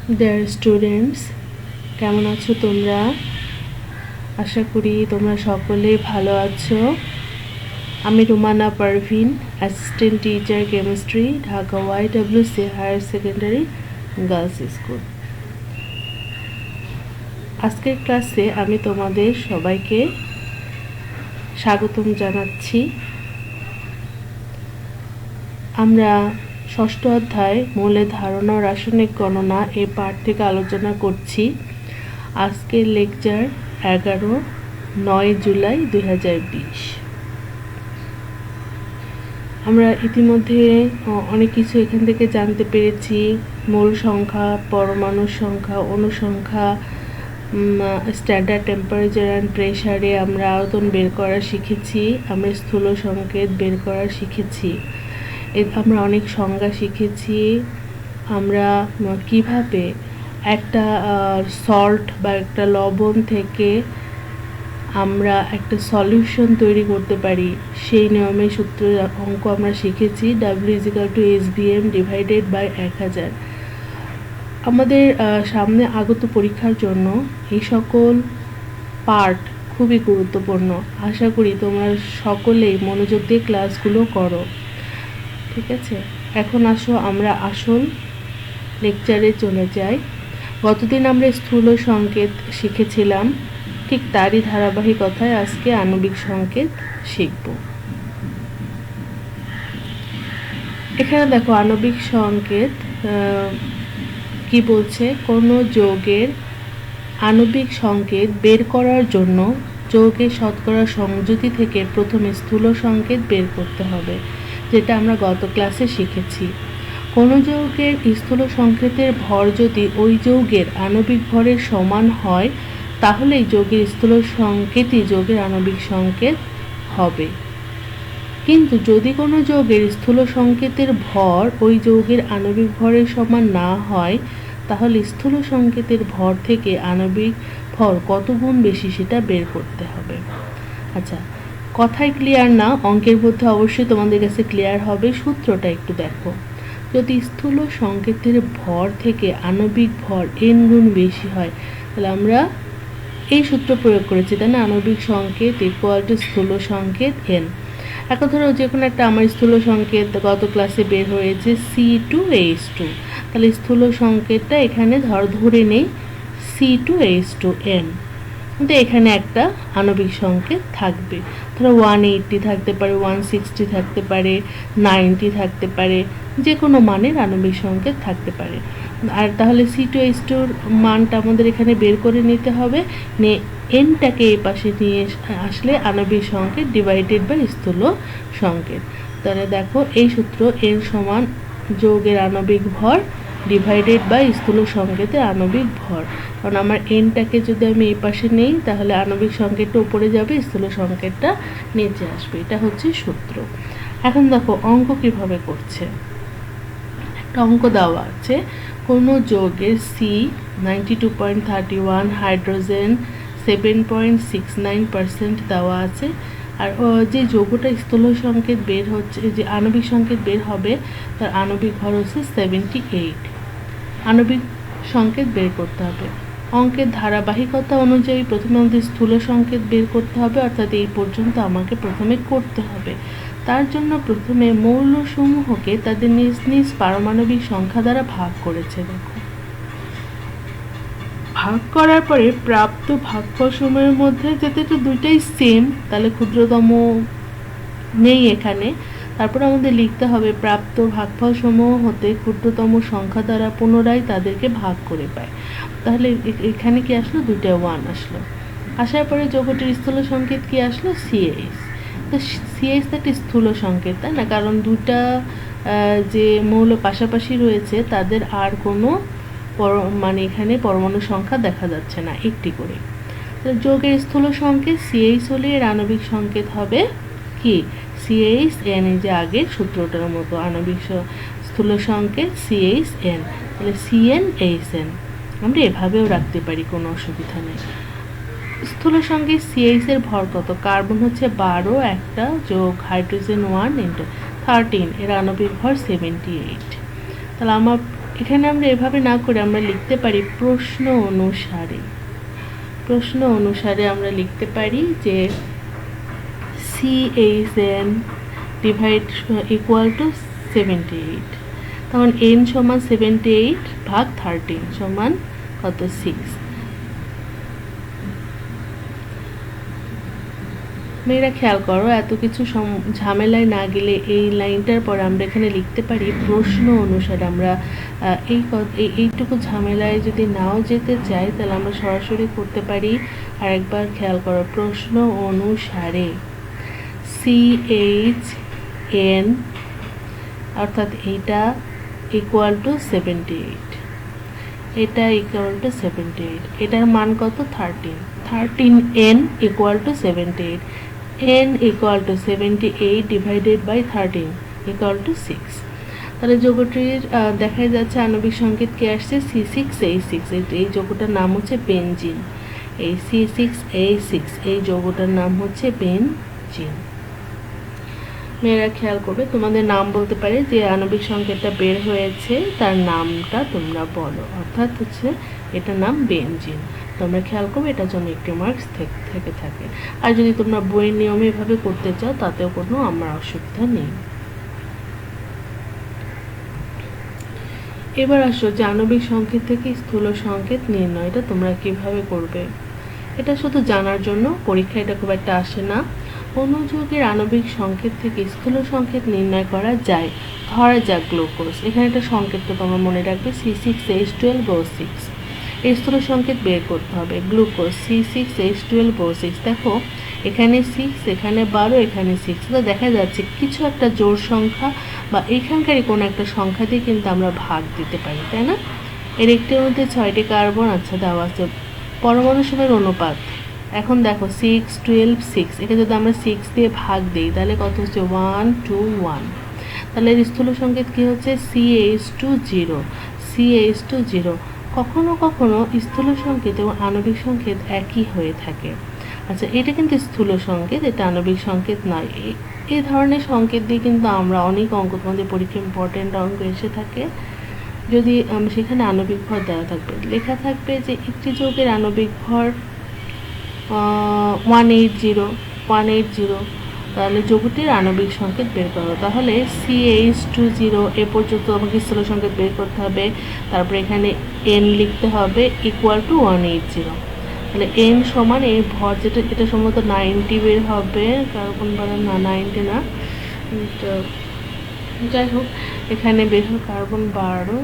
Dear students, কেমন আছো তোমরা? আশা করি তোমরা সকলেই ভালো আছো। আমি Rumana Parvin, assistant teacher chemistry, Dhaka YWC higher secondary girls school. আজকের ক্লাসে আমি তোমাদের সবাইকে স্বাগতম জানাচ্ছি। আমরা ষষ্ঠ অধ্যায় মৌলের ধারণা ও রাসায়নিক গণনা এই পাঠ থেকে আলোচনা করছি। আজকের লেকচার 9 জুলাই 2020। আমরা ইতিমধ্যে অনেক কিছু এখান থেকে জানতে পেরেছি। মোল সংখ্যা, পরমাণু সংখ্যা, অণু সংখ্যা, স্ট্যান্ডার্ড টেম্পারেচার অ্যান্ড প্রেসারে আমরা আয়তন বের করা শিখেছি। আমরা স্থূল সংকেত বের করা শিখেছি। আমরা অনেক সংজ্ঞা শিখেছি। আমরা কিভাবে একটা সল্ট বা একটা লবণ থেকে আমরা একটা সলিউশন তৈরি করতে পারি সেই নিয়মে সূত্র অঙ্ক আমরা শিখেছি। W=SVM/1000। আমাদের সামনে আগত পরীক্ষার জন্য এই সকল পার্ট খুবই গুরুত্বপূর্ণ। আশা করি তোমরা সকলেই মনোযোগ দিয়ে ক্লাসগুলো করো, ঠিক আছে? এখন আসো আমরা আসল লেকচারে চলে যাই। গতদিন আমরা স্থূল সংকেত শিখেছিলাম, ঠিক তারই ধারাবাহিকতায় আজকে আণবিক সংকেত শিখব। এখানে দেখো আণবিক সংকেত কি বলছে। কোনো যৌগের আণবিক সংকেত বের করার জন্য যৌগের শতকরা সংযুতি থেকে প্রথমে স্থূল সংকেত বের করতে হবে, যেটা আমরা গত ক্লাসে শিখেছি। কোনো যৌগের স্থূল সংকেতের ভর যদি ওই যৌগের আণবিক ভরের সমান হয়, তাহলে এই যৌগের স্থূল সংকেতই যৌগের আণবিক সংকেত হবে। কিন্তু যদি কোনো যৌগের স্থূল সংকেতের ভর ওই যৌগের আণবিক ভরের সমান না হয়, তাহলে স্থূল সংকেতের ভর থেকে আণবিক ভর কত গুণ বেশি সেটা বের করতে হবে। আচ্ছা, কথায় ক্লিয়ার না, অঙ্কের মধ্যে অবশ্যই তোমাদের কাছে ক্লিয়ার হবে। সূত্রটা একটু দেখো। যদি স্থূল সংকেতের ভর থেকে আণবিক ভর n গুণ বেশি হয়, তাহলে আমরা এই সূত্র প্রয়োগ করেছি, তাই না? আণবিক সংকেত ইকুয়াল টু স্থূল সংকেত n। এখন ধরো যে কোনো একটা আমার স্থূল সংকেত গত ক্লাসে বের হয়েছে C2H2, তাহলে স্থূল সংকেতটা এখানে ধরে নেই C2H2n। কিন্তু এখানে একটা আণবিক সংকেত থাকবে। ধরো 180 থাকতে পারে, 160 থাকতে পারে, 90 থাকতে পারে, যে কোনো মানের আণবিক সংকেত থাকতে পারে। আর তাহলে C2H2 মানটা আমাদের এখানে বের করে নিতে হবে। nটাকে এই পাশে নিয়ে আসলে আণবিক সংকেত ডিভাইডেড বাই স্থূল সংকেত। তাহলে দেখো এই সূত্র, n সমান যৌগের আণবিক ভর ডিভাইডেড বাই স্থূল সংকেতের আণবিক ভর। কারণ আমার nটাকে যদি আমি এই পাশে নেই, তাহলে আণবিক সংকেতটা উপরে যাবে, স্থূল সংকেতটা নিচে আসবে। এটা হচ্ছে সূত্র। এখন দেখো অঙ্ক কিভাবে করছে। একটা অঙ্ক দেওয়া আছে, কোনো যৌগের C92.31, হাইড্রোজেন 7.69% দেওয়া আছে। আর যে যৌগটা স্থূল সংকেত বের হচ্ছে, যে আণবিক সংকেত বের হবে, তার আণবিক ভর হচ্ছে 78। আণবিক সংকেত বের করতে হবে। অঙ্কের ধারাবাহিকতা অনুযায়ী প্রথমে আমাদের স্থূল সংকেত বের করতে হবে, অর্থাৎ এই পর্যন্ত আমাকে প্রথমে করতে হবে। তার জন্য প্রথমে মৌলসমূহকে তাদের নিজ নিজ পারমাণবিক সংখ্যা দ্বারা ভাগ করেছে। দেখো, ভাগ করার পরে প্রাপ্ত ভাগফল সমূহের মধ্যে যাতে তো দুইটাই সেম, তাহলে ক্ষুদ্রতম নেই এখানে। তারপর আমাদের লিখতে হবে প্রাপ্ত ভাগফল সমূহ হতে ক্ষুদ্রতম সংখ্যা দ্বারা পুনরায় তাদেরকে ভাগ করে পায়। তাহলে এখানে কি আসলো? দুইটা 1 আসলো। আসার পরে যৌগটির স্থূল সংকেত কি আসলো? CH। তো CH একটা স্থূল সংকেত, তাই না? কারণ দুটা যে মৌল পাশাপাশি রয়েছে তাদের আর কোনো মানে এখানে পরমাণু সংখ্যা দেখা যাচ্ছে না, একটি করে। তো যৌগের স্থূল সংকেত CH হলে এর আণবিক সংকেত হবে কি? CHN। যে আগের সূত্রটার মতো আণবিক স্থূল সংকেত CHN, তাহলে CnHn। আমরা এভাবেও রাখতে পারি, কোনো অসুবিধা নেই। স্থূল সংকেত CH এর ভর কত? কার্বন হচ্ছে 12 একটা, যোগ হাইড্রোজেন 1 × 13, এর আণবিক ভর 78। তাহলে আমার এখানে আমরা এভাবে না করে আমরা লিখতে পারি প্রশ্ন অনুসারে আমরা লিখতে পারি যে CHN ডিভাইড ইকুয়াল টু 78, তখন n সমান 78 ভাগ 13 সমান কত 6। মেয়েরা খেয়াল করো, এত কিছু ঝামেলায় না গেলে এই লাইনটার পর আমরা এখানে লিখতে পারি প্রশ্ন অনুসারে। আমরা এইটুকু ঝামেলায় যদি নাও যেতে চাই তাহলে আমরা সরাসরি করতে পারি। আর একবার খেয়াল করো, প্রশ্ন অনুসারে CHN অর্থাৎ এইটা ইকুয়াল টু 78, এটা ইকুয়াল টু 78, এটার মান কত 13n equal to 78, n equal to 78 divided by 13 equal to 6। তাহলে যৌগটির দেখা যাচ্ছে আণবিক সংকেত কে আসছে C6H6, এই যৌগটার নাম হচ্ছে বেনজিন। এই C6H6 এই যৌগটার নাম হচ্ছে বেনজিন। মেয়েরা খেয়াল করবে, তোমাদের নাম বলতে পারে যে আণবিক সংকেতটা বের হয়েছে তার নামটা তোমরা বলো, অর্থাৎ হচ্ছে এটার নাম বেনজিন। তোমরা খেয়াল করবে এটার জন্য একটি মার্কস থেকে থাকে। আর যদি তোমরা বইয়ের নিয়মে এভাবে করতে চাও তাতেও কোনো আমার অসুবিধা নেই। এবার আসো যে আণবিক সংকেত থেকে স্থূল সংকেত নির্ণয়, এটা তোমরা কিভাবে করবে। এটা শুধু জানার জন্য, পরীক্ষায় এটা খুব একটা আসে না। অনুযুগের আণবিক সংকেত থেকে স্থূল সংকেত নির্ণয় করা যায়। ধরা যাক গ্লুকোজ, এখানে একটা সংকেতটা তোমরা মনে রাখবে C6H12O6, এই স্থূল সংকেত বের করতে হবে। গ্লুকোজ C6H12O6, দেখো এখানে 6, এখানে 12, এখানে 6, তো দেখা যাচ্ছে কিছু একটা জোড় সংখ্যা বা এখানকারই কোনো একটা সংখ্যা দিয়ে কিন্তু আমরা ভাগ দিতে পারি, তাই না? এর একটির মধ্যে 6টি কার্বন আচ্ছা দেওয়া আছে। পরমাণু সময়ের অনুপাত এখন দেখো 6, 12, 6, একে যদি আমরা 6 দিয়ে ভাগ দিই তাহলে কত হচ্ছে 1, 2, 1। তাহলে স্থূল সংকেত কি হচ্ছে CH20। কখনো কখনো স্থূল সংকেত এবং আণবিক সংকেত একই হয়ে থাকে। আচ্ছা, এটা কিন্তু স্থূল সংকেত, এটা আণবিক সংকেত নয়। এই ধরনের সংকেত দিয়ে কিন্তু আমরা অনেক অঙ্ক, তোমাদের পরীক্ষা ইম্পর্টেন্ট অঙ্ক এসে থাকে। যদি সেখানে আণবিক ভর দেওয়া থাকবে, লেখা থাকবে যে একটি যৌগের আণবিক ভর 180, তাহলে যৌগটির আণবিক সংকেত বের করো। তাহলে CH20 এ পর্যন্ত আমাকে স্থূল সংকেত বের করতে হবে। তারপরে এখানে n লিখতে হবে ইকুয়াল টু 180। তাহলে n সমান এই ভর, যেটা এটা সম্ভবত 90 বের হবে, কার্বন বলেন না 90 না, যাই হোক এখানে বের হবে কার্বন 12,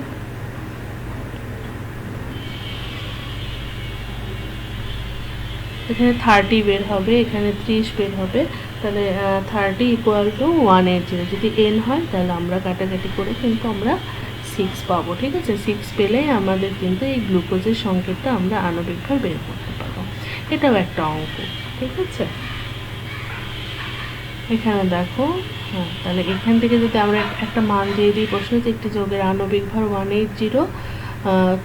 এখানে 30 বের হবে, এখানে 30 বের হবে। তাহলে 30 ইকুয়াল টু 180। যদি n হয় তাহলে আমরা কাটাকাটি করে কিন্তু আমরা 6 পাবো। ঠিক আছে, 6 পেলেই আমাদের কিন্তু এই গ্লুকোজের সংকেতটা আমরা আণবিক ভর বের করতে পারবো। এটাও একটা অঙ্ক। ঠিক আছে, এখানে দেখো, তাহলে এখান থেকে যদি আমরা একটা মান দিয়ে দিই, প্রশ্ন যে একটি যৌগের আণবিক ভর 180,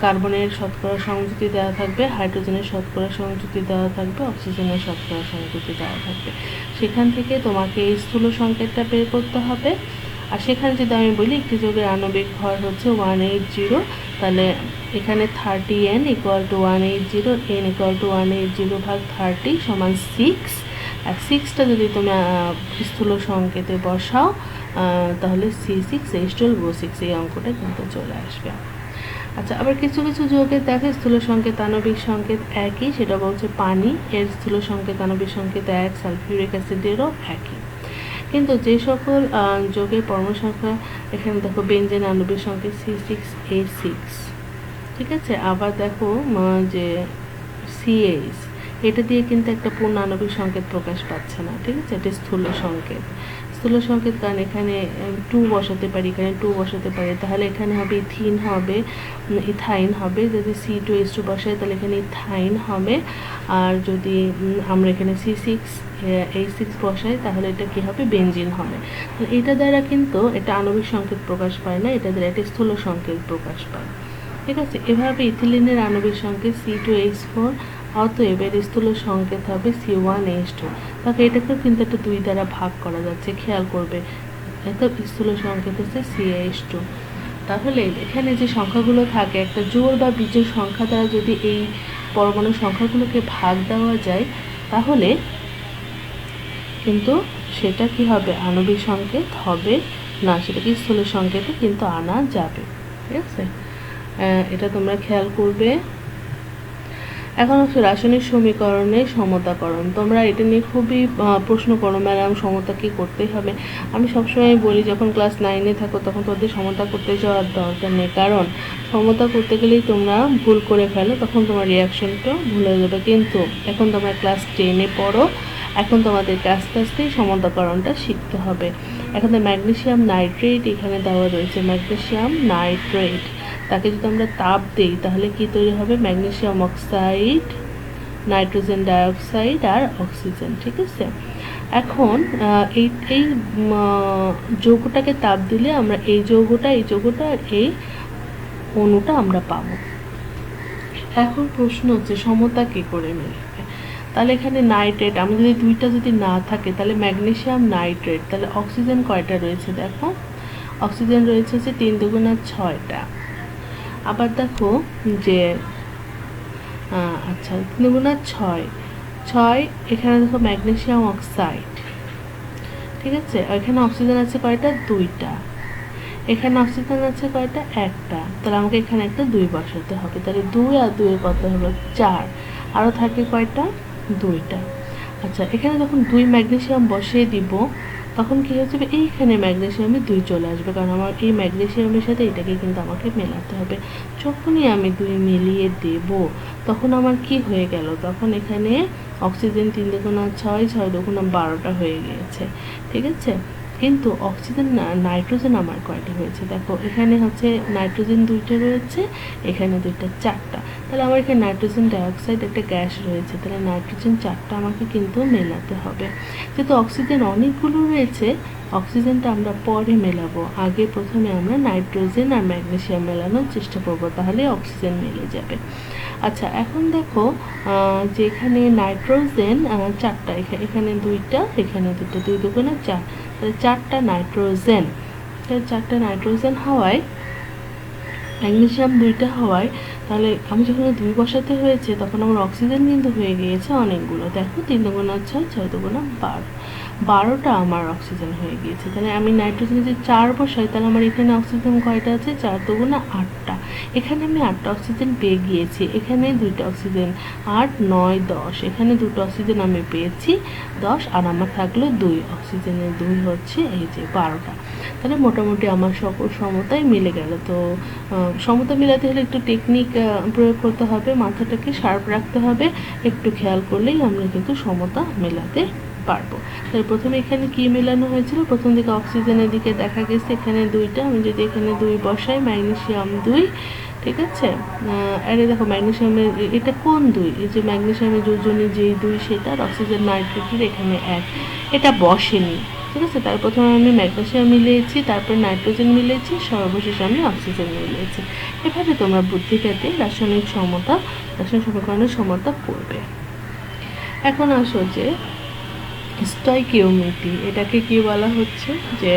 কার্বনের শতকরা সংযুতি দেওয়া থাকবে, হাইড্রোজেনের শতকরা সংযুতি দেওয়া থাকবে, অক্সিজেনের শতকরা সংযুতি দেওয়া থাকবে। সেখান থেকে তোমাকে এই স্থূল সংকেতটা বের করতে হবে। আর সেখানে যদি আমি বলি একটি যৌগের আণবিক ভর হচ্ছে 180, তাহলে এখানে 30n equal to 180, n equal two 180 ভাগ 30 সমান 6। আর 6টা যদি তুমি স্থূল সংকেতে বসাও তাহলে C6H12O6 এই অঙ্কটা কিন্তু চলে আসবে। আচ্ছা, আবার কিছু কিছু যৌগের দেখে স্থূল সংকেত আণবিক সংকেত একই, সেটা বলছে পানি, এর স্থূল সংকেত আণবিক সংকেত 1, সালফিউরিক অ্যাসিডেরও একই। কিন্তু যে সকল যৌগের পরমাণু সংখ্যা, এখানে দেখো বেনজেন আণবিক সংকেত C6H6, ঠিক আছে। আবার দেখো যে CH, এটা দিয়ে কিন্তু একটা পূর্ণ আণবিক সংকেত প্রকাশ পাচ্ছে না। ঠিক আছে, এটা স্থূল সংকেত। স্থূল সংকেত কারণ এখানে 2 বসাতে পারি, এখানে 2 বসাতে পারি, তাহলে এখানে হবে ইথিন হবে, ইথাইন হবে। যদি C2H2 বসাই তাহলে এখানে ইথাইন হবে। আর যদি আমরা এখানে C6H6 বসাই তাহলে এটা কি হবে, বেনজিন হবে। এটা দ্বারা কিন্তু এটা আণবিক সংকেত প্রকাশ পায় না, এটা দ্বারা এটা স্থূল সংকেত প্রকাশ পায়। ঠিক আছে, এভাবে ইথিলিনের আণবিক সংকেত C2H4, অতএব এর স্থূল সংকেত হবে C1H2। তাহলে এটাকেও কিন্তু একটা 2 দ্বারা ভাগ করা যাচ্ছে, খেয়াল করবে। এটা স্থূল সংকেত হচ্ছে CH2। তাহলে এখানে যে সংখ্যাগুলো থাকে একটা জোড় বা বিজোড় সংখ্যা দ্বারা যদি এই পরমাণু সংখ্যাগুলোকে ভাগ দেওয়া যায় তাহলে কিন্তু সেটা কি হবে, আণবিক সংকেত হবে না, সেটাকে স্থূল সংকেতে কিন্তু আনা যাবে। ঠিক আছে, এটা তোমরা খেয়াল করবে। এখন হচ্ছে রাসায়নিক সমীকরণের সমতাকরণ। তোমরা এটা নিয়ে খুবই প্রশ্ন করো, ম্যাডাম সমতা কি করতেই হবে? আমি সবসময় বলি যখন ক্লাস 9-এ থাকো তখন তোদের সমতা করতে যাওয়ার দরকার নেই, কারণ সমতা করতে গেলেই তোমরা ভুল করে ফেলো, তখন তোমার রিয়াকশনটা ভুল হয়ে যাবে। কিন্তু এখন তোমরা ক্লাস 10-এ পড়ো, এখন তোমাদেরকে আস্তে আস্তে সমতাকরণটা শিখতে হবে। এখন তো ম্যাগনেসিয়াম নাইট্রেট এখানে দেওয়া রয়েছে, ম্যাগনেসিয়াম নাইট্রেট, তাকে যদি আমরা তাপ দিই তাহলে কি তৈরি হবে, ম্যাগনেসিয়াম অক্সাইড, নাইট্রোজেন ডাইঅক্সাইড আর অক্সিজেন। ঠিক আছে, এখন এই এই যৌগটাকে তাপ দিলে আমরা এই যৌগটা আর এই অণুটা আমরা পাবো। এখন প্রশ্ন হচ্ছে সমতা কি করে মিলবে? তাহলে এখানে নাইট্রেট, আমি যদি দুইটা যদি না থাকে তাহলে ম্যাগনেসিয়াম নাইট্রেট, তাহলে অক্সিজেন কয়টা রয়েছে দেখো, অক্সিজেন রয়েছে হচ্ছে 3 দুগুণা 6টা। আবার দেখো যে আচ্ছা 3 দুগুণা 6, এখানে দেখো ম্যাগনেসিয়াম অক্সাইড। ঠিক আছে, এখানে অক্সিজেন আছে কয়টা, 2টা, এখানে অক্সিজেন আছে কয়টা, 1টা, তাহলে আমাকে এখানে একটা 2 বসাতে হবে, তাহলে 2 আর 2 কত হলো 4, আরও থাকে কয়টা, 2টা। আচ্ছা, এখানে যখন 2 ম্যাগনেসিয়াম বসিয়ে দিব তখন কী হয়ে যাবে, এইখানে ম্যাগনেসিয়ামে 2 চলে আসবে, কারণ আমার এই ম্যাগনেসিয়ামের সাথে এটাকে কিন্তু আমাকে মেলাতে হবে। যখনই আমি 2 মিলিয়ে দেব তখন আমার কি হয়ে গেল, তখন এখানে অক্সিজেন 3 দুগুণা 6, 6 দুগুণা 12টা হয়ে গিয়েছে। ঠিক আছে, কিন্তু অক্সিজেন নাইট্রোজেন আমার কয়টা হয়েছে দেখো, এখানে হচ্ছে নাইট্রোজেন 2টা রয়েছে, এখানে 2টা 4টা, তাহলে আমার এখানে নাইট্রোজেন ডাইঅক্সাইড একটা গ্যাস রয়েছে, তাহলে নাইট্রোজেন 4টা আমাকে কিন্তু মেলাতে হবে। যেহেতু অক্সিজেন অনেকগুলো রয়েছে, অক্সিজেনটা আমরা পরে মেলাবো, আগে প্রথমে আমরা নাইট্রোজেন আর ম্যাগনেসিয়াম মেলানোর চেষ্টা করব, তাহলে অক্সিজেন মিলে যাবে। আচ্ছা, এখন দেখো যে এখানে নাইট্রোজেন 4টা, এখানে 2টা, এখানে 2টা, 2 দুগুণে 4, তাহলে 4টা নাইট্রোজেন, তাহলে 4টা নাইট্রোজেন হওয়ায় ম্যাগনেসিয়াম 2টা হওয়ায়, তাহলে আমি যখন 2 বসাতে হয়েছে তখন আমার অক্সিজেন কিন্তু হয়ে গিয়েছে অনেকগুলো। দেখো 3 দুগুণা 6, 6 দুগুণা 12, 12টা আমার অক্সিজেন হয়ে গিয়েছে। তাহলে আমি নাইট্রোজেনে যে 4 বসাই তাহলে আমার এখানে অক্সিজেন কয়টা আছে, 4 দুগুণা 8টা, এখানে আমি 8টা অক্সিজেন পেয়ে গিয়েছি, এখানে 2টা অক্সিজেন, 8, 9, 10, এখানে 2টো অক্সিজেন আমি পেয়েছি 10, আর আমার থাকলো 2, অক্সিজেনের 2 হচ্ছে এই যে 12টা। তাহলে মোটামুটি আমার সকল সমতাই মিলে গেল। তো সমতা মেলাতে হলে একটু টেকনিক প্রয়োগ করতে হবে, মাথাটাকে শার্প রাখতে হবে, একটু খেয়াল করলেই আমরা কিন্তু সমতা মেলাতে পারবো। তাহলে প্রথমে এখানে কি মেলানো হয়েছিল, প্রথম দিকে অক্সিজেনের দিকে দেখা গেছে এখানে 2টা, আমি যদি এখানে 2 বসাই, ম্যাগনেসিয়াম 2, ঠিক আছে, আরে দেখো ম্যাগনেসিয়ামের এটা কোন 2, এই যে ম্যাগনেসিয়ামের যোজনী যেই 2 সেটা, আর অক্সিজেন নাইট্রেটের এখানে 1, এটা বসেনি। ঠিক আছে, তার প্রথমে আমি ম্যাগনেসিয়াম মিলিয়েছি, তারপরে নাইট্রোজেন মিলিয়েছি, সর্বশেষে আমি অক্সিজেন মিলিয়েছি। এভাবে তোমরা বুদ্ধি খাটিয়ে রাসায়নিক সমীকরণের সমতা করবে। এখন আসো যে স্টয়কিওমেট্রি, এটাকে কি বলা হচ্ছে, যে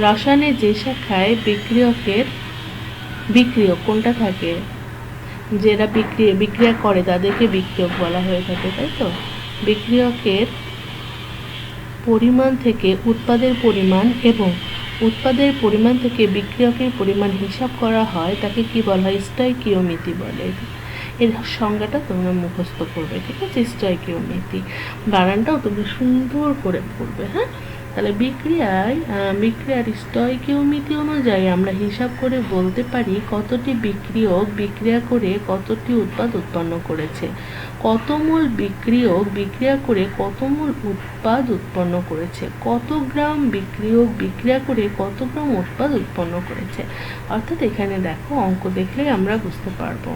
রসায়নের যে শাখায় বিক্রিয়ক কোনটা থাকে, যেটা বিক্রিয়া করে তাদেরকে বিক্রিয়ক বলা হয়ে থাকে, তাই তো। বিক্রিয়কের পরিমাণ থেকে উৎপাদের পরিমাণ এবং উৎপাদের পরিমাণ থেকে বিক্রিয়কের পরিমাণ হিসাব করা হয়, তাকে কি বলা হয়, স্টয়কিওমেট্রি বলে। এর সংজ্ঞাটা তোমরা মুখস্থ করবে, ঠিক আছে, স্টয়কিওমেট্রি, বানানটাও তোমরা সুন্দর করে পড়বে। হ্যাঁ, তাহলে বিক্রিয়ার স্টয়কিওমেট্রি অনুযায়ী আমরা হিসাব করে বলতে পারি কতটি বিক্রিয়ক বিক্রিয়া করে কতটি উৎপাদ উৎপন্ন করেছে, কত মোল বিক্রিয়ক বিক্রিয়া করে কত মোল উৎপাদ উৎপন্ন করেছে, কত গ্রাম বিক্রিয়ক বিক্রিয়া করে কত গ্রাম উৎপাদ উৎপন্ন করেছে। অর্থাৎ এখানে দেখো অঙ্ক দেখলেই আমরা বুঝতে পারবো,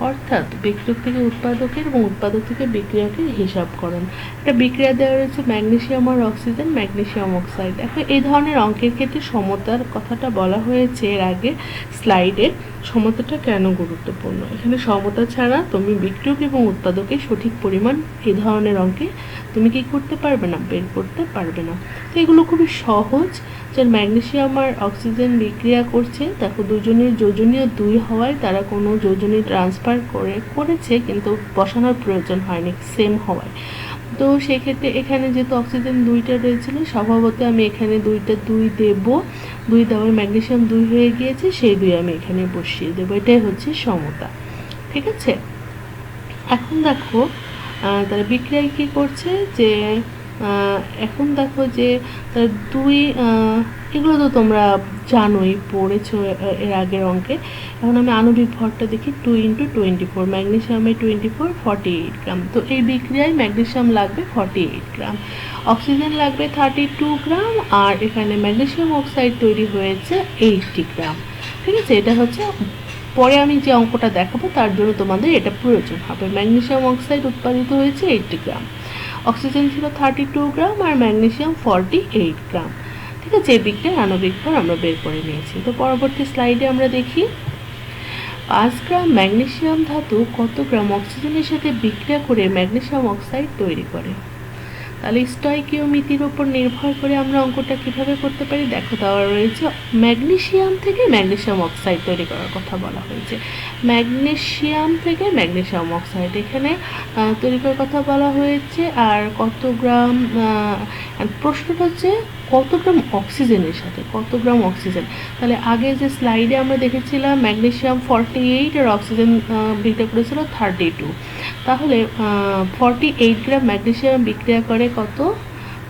অর্থাৎ বিক্রিয়ক থেকে উৎপাদকের এবং উৎপাদক থেকে বিক্রিয়কের হিসাবকরণ। একটা বিক্রিয়া দেওয়া রয়েছে ম্যাগনেসিয়াম আর অক্সিজেন, ম্যাগনেসিয়াম অক্সাইড। দেখো এই ধরনের অঙ্কের ক্ষেত্রে সমতার কথাটা বলা হয়েছে এর আগে স্লাইডে, সমতাটা কেন গুরুত্বপূর্ণ? এখানে সমতা ছাড়া তুমি বিক্রিয়ক এবং উৎপাদকের সঠিক পরিমাণ এই ধরনের অঙ্কে তুমি কি করতে পারবে না, বের করতে পারবে না। তো এগুলো খুবই সহজ। যে ম্যাগনেসিয়াম আর অক্সিজেন বিক্রিয়া করছে, দেখো দুজনের যোজনীয় 2 হওয়ায় তারা কোনো যোজনী ট্রান্সফার করেছে, কিন্তু বসানোর প্রয়োজন হয়নি সেম হওয়ায়। তো সেক্ষেত্রে এখানে যেহেতু অক্সিজেন 2টা রয়েছিল, স্বভাবত আমি এখানে 2 দেব। 2 দেওয়ার ম্যাগনেসিয়াম 2 হয়ে গিয়েছে, সেই 2 আমি এখানে বসিয়ে দেবো। এটাই হচ্ছে সমতা। ঠিক আছে, এখন দেখো তারা বিক্রিয়ায় কী করছে, যে এখন দেখো যে তার 2 এগুলো তো তোমরা জানোই, পড়েছো এর আগের অঙ্কে। এখন আমি আণবিক ভরটা দেখি, 2 × 24, ম্যাগনেসিয়ামে 24, 48 গ্রাম। তো এই বিক্রিয়ায় ম্যাগনেসিয়াম লাগবে 48 গ্রাম, অক্সিজেন লাগবে 32 গ্রাম, আর এখানে ম্যাগনেসিয়াম অক্সাইড তৈরি হয়েছে 80 গ্রাম। ঠিক আছে, এটা হচ্ছে পরে আমি যে অঙ্কটা দেখাবো তার জন্য তোমাদের এটা প্রয়োজন হবে। ম্যাগনেসিয়াম অক্সাইড উৎপাদিত হয়েছে 80 গ্রাম, অক্সিজেন ছিল 32 গ্রাম, আর ম্যাগনেসিয়াম 48 গ্রাম। ঠিক আছে, এই বিক্রিয়ার আণবিক ভর আমরা বের করে নিয়েছি। তো পরবর্তী স্লাইডে আমরা দেখি 5 গ্রাম ম্যাগনেসিয়াম ধাতু কত গ্রাম অক্সিজেনের সাথে বিক্রিয়া করে ম্যাগনেসিয়াম অক্সাইড তৈরি করে। তাহলে স্টয়কিওমিতির উপর নির্ভর করে আমরা অঙ্কটা কিভাবে করতে পারি, দেখো দেওয়া রয়েছে ম্যাগনেসিয়াম থেকে ম্যাগনেসিয়াম অক্সাইড তৈরি করার কথা বলা হয়েছে। ম্যাগনেসিয়াম থেকে ম্যাগনেসিয়াম অক্সাইড এখানে তৈরি করার কথা বলা হয়েছে। আর কত গ্রাম, প্রশ্নটা হচ্ছে কত গ্রাম অক্সিজেনের সাথে, কত গ্রাম অক্সিজেন। তাহলে আগে যে স্লাইডে আমরা দেখেছিলাম ম্যাগনেসিয়াম 48 আর অক্সিজেন বিক্রিয়া করেছিল 32। তাহলে 48 গ্রাম ম্যাগনেসিয়াম বিক্রিয়া করে কত,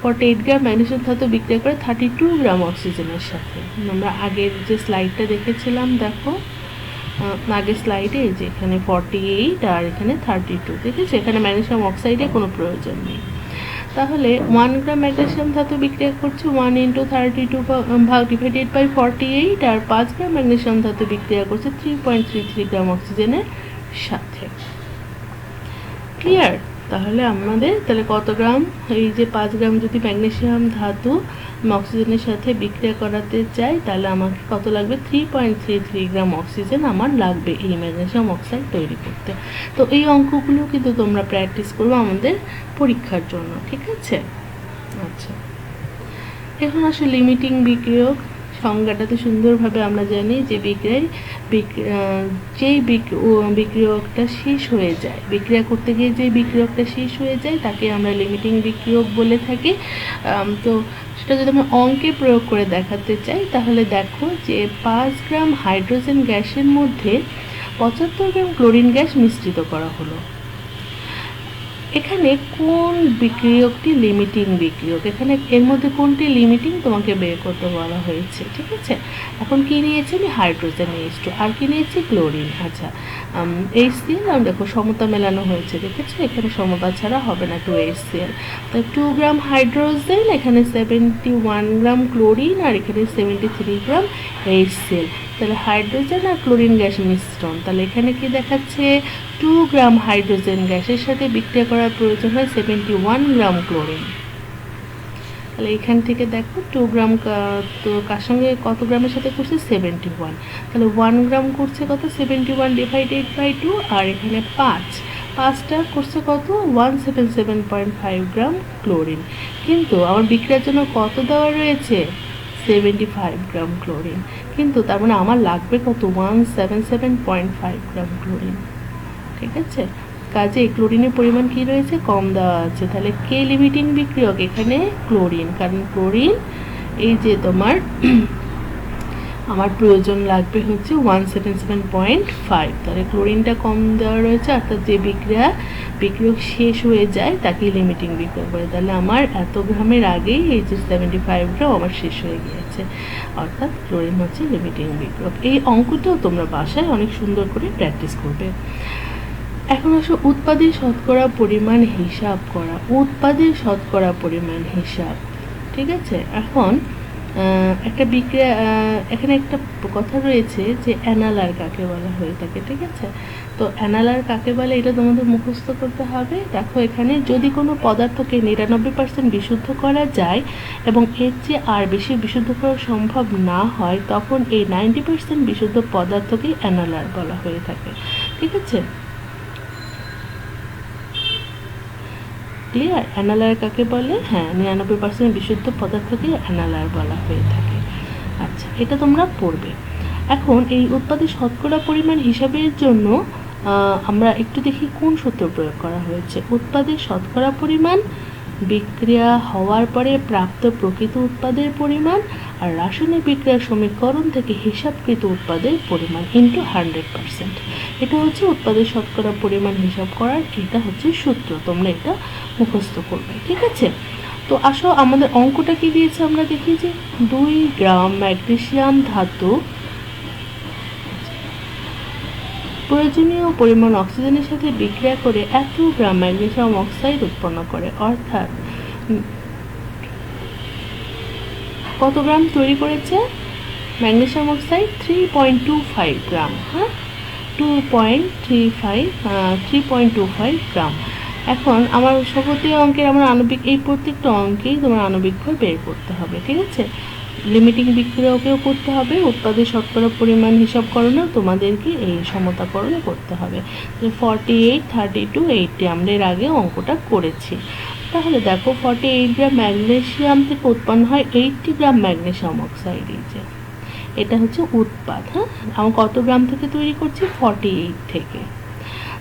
48 গ্রাম ম্যাগনেসিয়াম ধাতু বিক্রিয়া করে 32 গ্রাম অক্সিজেনের সাথে। আমরা আগের যে স্লাইডটা দেখেছিলাম, দেখো আগের স্লাইডে যে এখানে 48 আর এখানে 32, ঠিক আছে, এখানে ম্যাগনেসিয়াম অক্সাইডে কোনো প্রয়োজন নেই। তাহলে 1 গ্রাম ম্যাগনেসিয়াম ধাতু বিক্রিয়া করছে 1 × 32 ডিভাইডেড বাই 48, আর 5 গ্রাম ম্যাগনেসিয়াম ধাতু বিক্রিয়া করছে 3.33 গ্রাম অক্সিজেনের সাথে। ক্লিয়ার? তাহলে আমাদের কত গ্রাম, এই যে 5 গ্রাম যদি ম্যাগনেসিয়াম ধাতু অক্সিজেনের সাথে বিক্রিয়া করাতে চাই, তাহলে আমাকে কত লাগবে, 3.33 গ্রাম অক্সিজেন আমার লাগবে এই ম্যাগনেসিয়াম অক্সাইড তৈরি করতে। তো এই অঙ্কগুলো কিন্তু তোমরা প্র্যাকটিস করবে আমাদের পরীক্ষার জন্য। ঠিক আছে, আচ্ছা, এখন আসলে লিমিটিং বিক্রিয়ক সংজ্ঞাটাতে সুন্দরভাবে আমরা জানি যে যেই বিক্রিয়কটা শেষ হয়ে যায়, বিক্রিয়া করতে গিয়ে যে বিক্রিয়কটা শেষ হয়ে যায় তাকে আমরা লিমিটিং বিক্রিয়ক বলে থাকি। তো সেটা যদি আমরা অঙ্কে প্রয়োগ করে দেখাতে চাই, তাহলে দেখো যে 5 গ্রাম হাইড্রোজেন গ্যাসের মধ্যে 75 গ্রাম ক্লোরিন গ্যাস মিশ্রিত করা হলো। এখানে কোন বিক্রিয়কটি লিমিটিং বিক্রিয়ক, এখানে এর মধ্যে কোনটি লিমিটিং তোমাকে বের করতে বলা হয়েছে। ঠিক আছে, এখন কি নিয়েছি আমি, হাইড্রোজেন H2, আর কি নিয়েছি, ক্লোরিন। আচ্ছা, HCl দেখো সমতা মেলানো হয়েছে, দেখেছো, এখানে সমতা ছাড়া হবে না, 2HCl। তো 2 গ্রাম হাইড্রোজেন, এখানে 71 গ্রাম ক্লোরিন, আর এখানে 73 গ্রাম HCl। তাহলে হাইড্রোজেন আর ক্লোরিন গ্যাস মিশ্রণ। তাহলে এখানে কি দেখাচ্ছে, 2 গ্রাম হাইড্রোজেন গ্যাসের সাথে বিক্রিয়া করার প্রয়োজন হয় 71 গ্রাম ক্লোরিন। তাহলে এখান থেকে দেখো 2 গ্রাম, তো কার সঙ্গে কত গ্রামের সাথে করছে, 71। তাহলে 1 গ্রাম করছে কত, 71 ডিভাইডেড বাই 2, আর এখানে 5টা করছে কত, 177.5 গ্রাম ক্লোরিন। কিন্তু আমার বিক্রিয়ার জন্য কত দেওয়া রয়েছে, 75 গ্রাম ক্লোরিন। কিন্তু তার মানে আমার লাগবে কত, 177.5 গ্রাম ক্লোরিন। ঠিক আছে, কাজে ক্লোরিনের পরিমাণ কি রয়েছে, কম দেওয়া আছে। তাহলে কে লিমিটিং বিক্রিয়ক, এখানে ক্লোরিন, কারণ ক্লোরিন এই যে তোমার আমার প্রয়োজন লাগবে হচ্ছে 177.5। তাহলে ক্লোরিনটা কম দেওয়া রয়েছে, অর্থাৎ যে বিক্রিয়ক শেষ হয়ে যায় তাকেই লিমিটিং বিক্রিয়ক বলে। তাহলে আমার এত গ্রামের আগেই এই যে 75 গ্রাম আমার শেষ হয়ে গিয়েছে, অর্থাৎ ক্লোরিন হচ্ছে লিমিটিং বিক্রিয়ক। এই অঙ্কটাও তোমরা বাসায় অনেক সুন্দর করে প্র্যাকটিস করবে। এখন আসো উৎপাদের শতকরা পরিমাণ হিসাব করা, উৎপাদের শতকরা পরিমাণ হিসাব। ঠিক আছে, এখন একটা বিক্রিয়া, এখানে একটা কথা রয়েছে যে অ্যানালার কাকে বলা হয়ে থাকে, ঠিক আছে? তো অ্যানালার কাকে বলে এটা তোমাদের মুখস্থ করতে হবে। দেখো এখানে যদি কোনো পদার্থকে 99% বিশুদ্ধ করা যায় এবং এর চেয়ে আর বেশি বিশুদ্ধ করা সম্ভব না হয়, তখন এই 90% বিশুদ্ধ পদার্থকেই অ্যানালার বলা হয়ে থাকে, ঠিক আছে? ক্লিয়ার? অ্যানালার কাকে বলে? হ্যাঁ, 99% বিশুদ্ধ পদার্থকে অ্যানালার বলা হয়ে থাকে। আচ্ছা, এটা তোমরা পড়বে। এখন এই উৎপাদের শতকরা পরিমাণ হিসাবের জন্য আমরা একটু দেখি কোন সূত্র প্রয়োগ করা হয়েছে। উৎপাদের শতকরা পরিমাণ বিক্রিয়া হওয়ার পরে প্রাপ্ত প্রকৃত উৎপাদের পরিমাণ আর রাসায়নিক বিক্রিয়ার সমীকরণ থেকে হিসাবকৃত উৎপাদের পরিমাণ ইন্টু 100%। এটা হচ্ছে উৎপাদের শতকরা পরিমাণ হিসাব করার, এটা হচ্ছে সূত্র। তোমরা এটা মুখস্থ করবে, ঠিক আছে? তো আসো আমাদের অঙ্কটা কি দিয়েছে আমরা দেখি। যে 2 গ্রাম ম্যাগনেসিয়াম ধাতু প্রয়োজনীয় পরিমাণ অক্সিজেনের সাথে বিক্রিয়া করে এত গ্রাম ম্যাগনেসিয়াম অক্সাইড উৎপন্ন করে, অর্থাৎ কত গ্রাম তৈরি করেছে ম্যাগনেসিয়াম অক্সাইড? 3.25 গ্রাম। হ্যাঁ, 3.25 গ্রাম। এখন আমার সবতীয় অঙ্কের আমার আণবিক, এই প্রত্যেকটা অঙ্কেই তোমার আণবিক ভর বের করতে হবে, ঠিক আছে? লিমিটিং বিক্রিয়াকেও করতে হবে, উৎপাদের শতকরা পরিমাণ হিসাব করণেও তোমাদেরকে এই সমতাকরণ করতে হবে। 48, 32, 80 আমরা এর আগে অঙ্কটা করেছি। তাহলে দেখো 48 গ্রাম ম্যাগনেসিয়াম থেকে উৎপন্ন হয় 80 গ্রাম ম্যাগনেসিয়াম অক্সাইড। এটা হচ্ছে উৎপাদ। হ্যাঁ, আমি কত গ্রাম থেকে তৈরি করছি? 48 থেকে।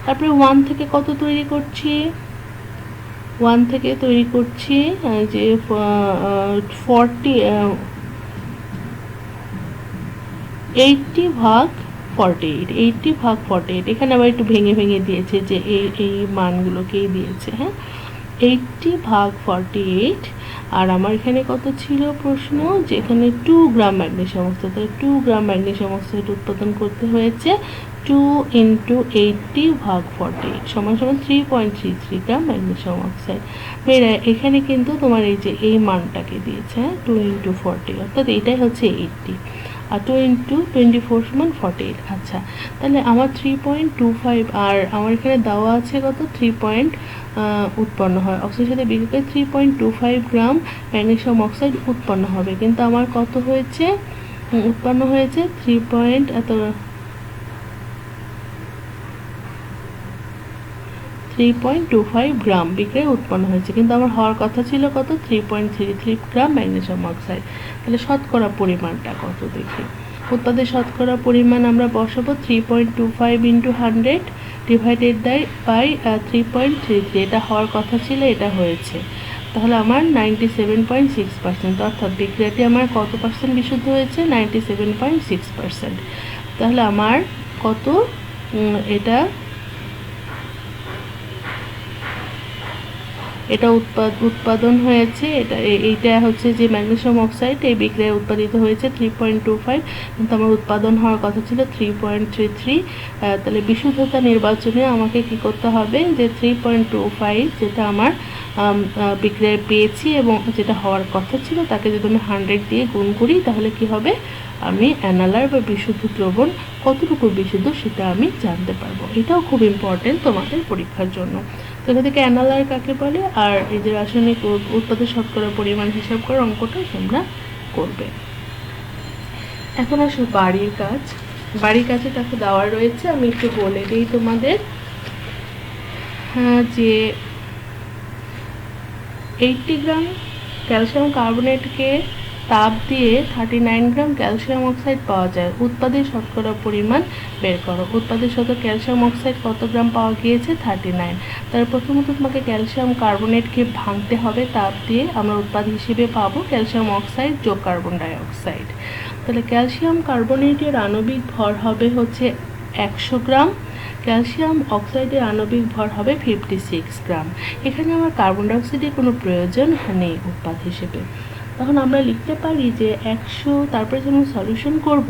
তারপরে 1 থেকে কত তৈরি করছি? 1 থেকে তৈরি করছি যে 80 ভাগ 48, 80 ভাগ 48। এখানে আবার একটু ভেঙে ভেঙে দিয়েছে যে এই মানগুলোকেই দিয়েছে। হ্যাঁ, 80 ভাগ 48। আর আমার এখানে কত ছিল প্রশ্ন? যে এখানে 2 গ্রাম ম্যাগনেসিয়াম অক্সাইড, 2 গ্রাম ম্যাগনেসিয়াম অক্সাইড উৎপাদন করতে হয়েছে। 2 × 80 ভাগ 48 সমান 3.33 গ্রাম ম্যাগনেসিয়াম অক্সাইড। এখানে কিন্তু তোমার এই যে এই মানটাকে দিয়েছে, 2 × 40, অর্থাৎ এটাই হচ্ছে 80, আর 2 × 24 সমান 48। আচ্ছা, তাহলে আমার 3.25, আর আমার এখানে দেওয়া আছে কত? 3 উৎপন্ন হয় অক্সাইডের সাথে বিক্রিয়া 3.25 গ্রাম ম্যাগনেসিয়াম অক্সাইড উৎপন্ন হবে, কিন্তু আমার কত হয়েছে? উৎপন্ন হয়েছে 3.25 গ্রাম বিক্রিয়া উৎপন্ন হয়েছে, কিন্তু আমার হওয়ার কথা ছিল কত? 3.33 গ্রাম ম্যাগনেসিয়াম অক্সাইড। তাহলে শতকরা পরিমাণটা কত দেখি। উৎপাদের শতকরা পরিমাণ আমরা বসাবো 3.25 × 100 ডিভাইডেড বাই 3.33। এটা হওয়ার কথা ছিল, এটা হয়েছে। তাহলে আমার 97.6%, অর্থাৎ বিক্রিয়াটি আমার কত পার্সেন্ট বিশুদ্ধ হয়েছে? 97.6%। তাহলে আমার কত এটা উৎপাদন হয়েছে। এইটা হচ্ছে যে ম্যাগনেসিয়াম অক্সাইড, এই বিক্রিয়ায় উৎপাদিত হয়েছে 3.25, কিন্তু আমার উৎপাদন হওয়ার কথা ছিল 3.33। তাহলে বিশুদ্ধতা নির্বাচনে আমাকে কি করতে হবে? যে 3.25 যেটা আমার বিক্রিয়ায় পেয়েছি এবং যেটা হওয়ার কথা ছিল, তাকে যদি আমি 100 দিয়ে গুণ করি, তাহলে কি হবে? আমি অ্যানালার বা বিশুদ্ধ দ্রবণ কতটুকু বিশুদ্ধ সেটা আমি জানতে পারবো। এটাও খুব ইম্পর্টেন্ট তোমাদের পরীক্ষার জন্য। তো এখান থেকে অ্যানালার কাকে বলে, আর এই যে রাসায়নিক উৎপাদের শতকরা পরিমাণ হিসাব করার অঙ্কটা তোমরা করবে। এখন আসো বাড়ির কাজ। বাড়ির কাজে তাকে দেওয়া রয়েছে, আমি একটু বলে দিই তোমাদের। হ্যাঁ, যে 80 গ্রাম ক্যালসিয়াম কার্বনেটকে তাপ দিয়ে 39 গ্রাম ক্যালসিয়াম অক্সাইড পাওয়া যায়। উৎপাদের শতকরা পরিমাণ বের করো। উৎপাদের শতকরা ক্যালসিয়াম অক্সাইড কত গ্রাম পাওয়া গিয়েছে? 39। তার প্রথমত তোমাকে ক্যালসিয়াম কার্বনেটকে ভাঙতে হবে তাপ দিয়ে। আমরা উৎপাদ হিসেবে পাবো ক্যালসিয়াম অক্সাইড যোগ কার্বন ডাই অক্সাইড। তাহলে ক্যালসিয়াম কার্বনেটের আণবিক ভর হবে হচ্ছে 100 গ্রাম, ক্যালসিয়াম অক্সাইডের আণবিক ভর হবে 56 গ্রাম। এখানে আমার কার্বন ডাই অক্সাইডের কোনো প্রয়োজন নেই উৎপাদ হিসেবে। তখন আমরা লিখতে পারি যে 100, তারপরে যখন সলিউশন করব,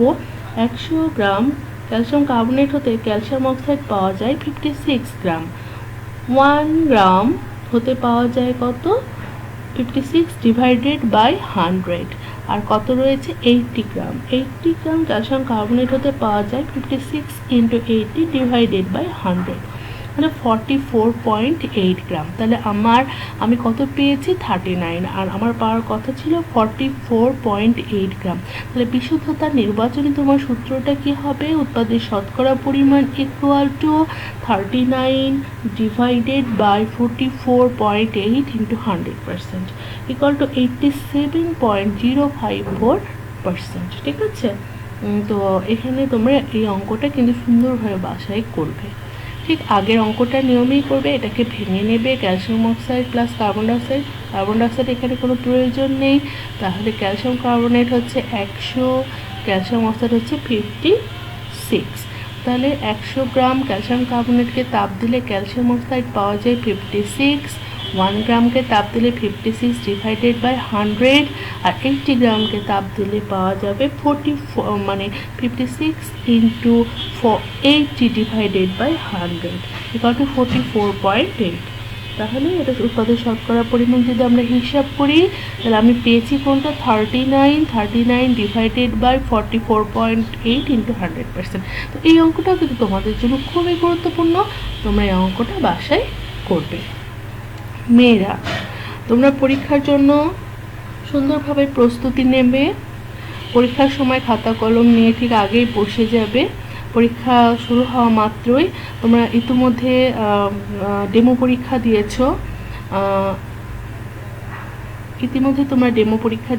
100 গ্রাম ক্যালসিয়াম কার্বনেট হতে ক্যালসিয়াম অক্সাইড পাওয়া যায় 56 গ্রাম। 1 গ্রাম হতে পাওয়া যায় কত? 56 ডিভাইডেড বাই 100। আর কত রয়েছে 80 গ্রাম। 80 গ্রাম ক্যালসিয়াম কার্বনেট হতে পাওয়া যায় 56 × 80 ডিভাইডেড বাই 100, মানে 44.8 গ্রাম। তাহলে আমি কত পেয়েছি 39, আর আমার পাওয়ার কথা ছিল 44.8 গ্রাম। তাহলে বিশুদ্ধতার নির্বাচনে তোমার সূত্রটা কি হবে? উৎপাদের শতকরা পরিমাণ equal to 39 divided by 44.8 into 100% equal to 87.054%। ঠিক আছে? তো এখানে তোমরা এই অঙ্কটা কিন্তু সুন্দরভাবে বাসায় করবে। ঠিক আগের অঙ্কটার নিয়মেই করবে। এটাকে ভেঙে নেবে, calcium oxide plus carbon dioxide. Carbon dioxide এখানে কোনো প্রয়োজন নেই, তাহলে ক্যালসিয়াম কার্বনেট হচ্ছে 100, ক্যালসিয়াম অক্সাইড হচ্ছে 56। তাহলে 100 গ্রাম ক্যালসিয়াম কার্বনেটকে তাপ দিলে ক্যালসিয়াম অক্সাইড পাওয়া যায় 56, 1 গ্রামকে তাপ দিলে 56 ডিভাইডেড বাই 100, আর 80 গ্রামকে তাপ দিলে পাওয়া যাবে 44, মানে 56 into 80 divided by 100 equal to 44.8। তাহলে এটা উৎপাদের শতকরা পরিমাণ যদি আমরা হিসাব করি, তাহলে আমি পেয়েছি কোনটা 39 ডিভাইডেড বাই 44.8 ইন্টু 100%। তো এই অঙ্কটা কিন্তু তোমাদের জন্য খুবই গুরুত্বপূর্ণ, তোমরা এই অঙ্কটা বাসায় করবে। মেয়েরা, তোমরা পরীক্ষার জন্য সুন্দরভাবে প্রস্তুতি নেবে। পরীক্ষার সময় খাতা কলম নিয়ে ঠিক আগেই বসে যাবে। পরীক্ষা শুরু হওয়া মাত্রই তোমরা ইতিমধ্যে ডেমো পরীক্ষা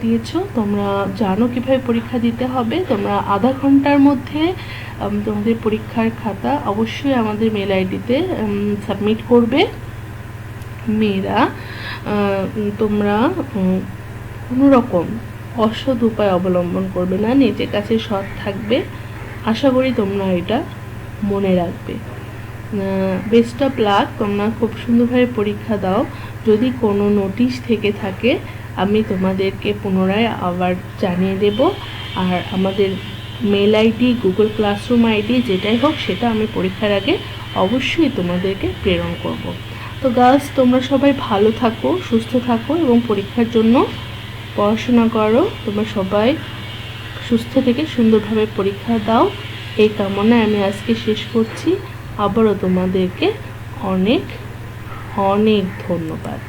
দিয়েছো, তোমরা জানো কিভাবে পরীক্ষা দিতে হবে। তোমরা আধা ঘন্টার মধ্যে তোমাদের পরীক্ষার খাতা অবশ্যই আমাদের মেল আইডিতে সাবমিট করবে। মেয়েরা, তোমরা কোনো রকম অসৎ উপায় অবলম্বন করবে না, নিজের কাছে সৎ থাকবে। আশা করি তোমরা এটা মনে রাখবে। বেস্ট অফ লাক, তোমরা খুব সুন্দরভাবে পরীক্ষা দাও। যদি কোনো নোটিশ থেকে থাকে আমি তোমাদেরকে পুনরায় আবার জানিয়ে দেব, আর আমাদের mail ID, Google classroom ID যেটাই হোক সেটা আমি পরীক্ষার আগে অবশ্যই তোমাদেরকে প্রেরণ করব। তো গার্লস, তোমরা সবাই ভালো থাকো, সুস্থ থাকো এবং পরীক্ষার জন্য পড়াশোনা করো। তোমরা সবাই সুস্থ থেকে সুন্দরভাবে পরীক্ষা দাও, এই কামনায় আমি আজকে শেষ করছি। আবারও তোমাদেরকে অনেক অনেক ধন্যবাদ।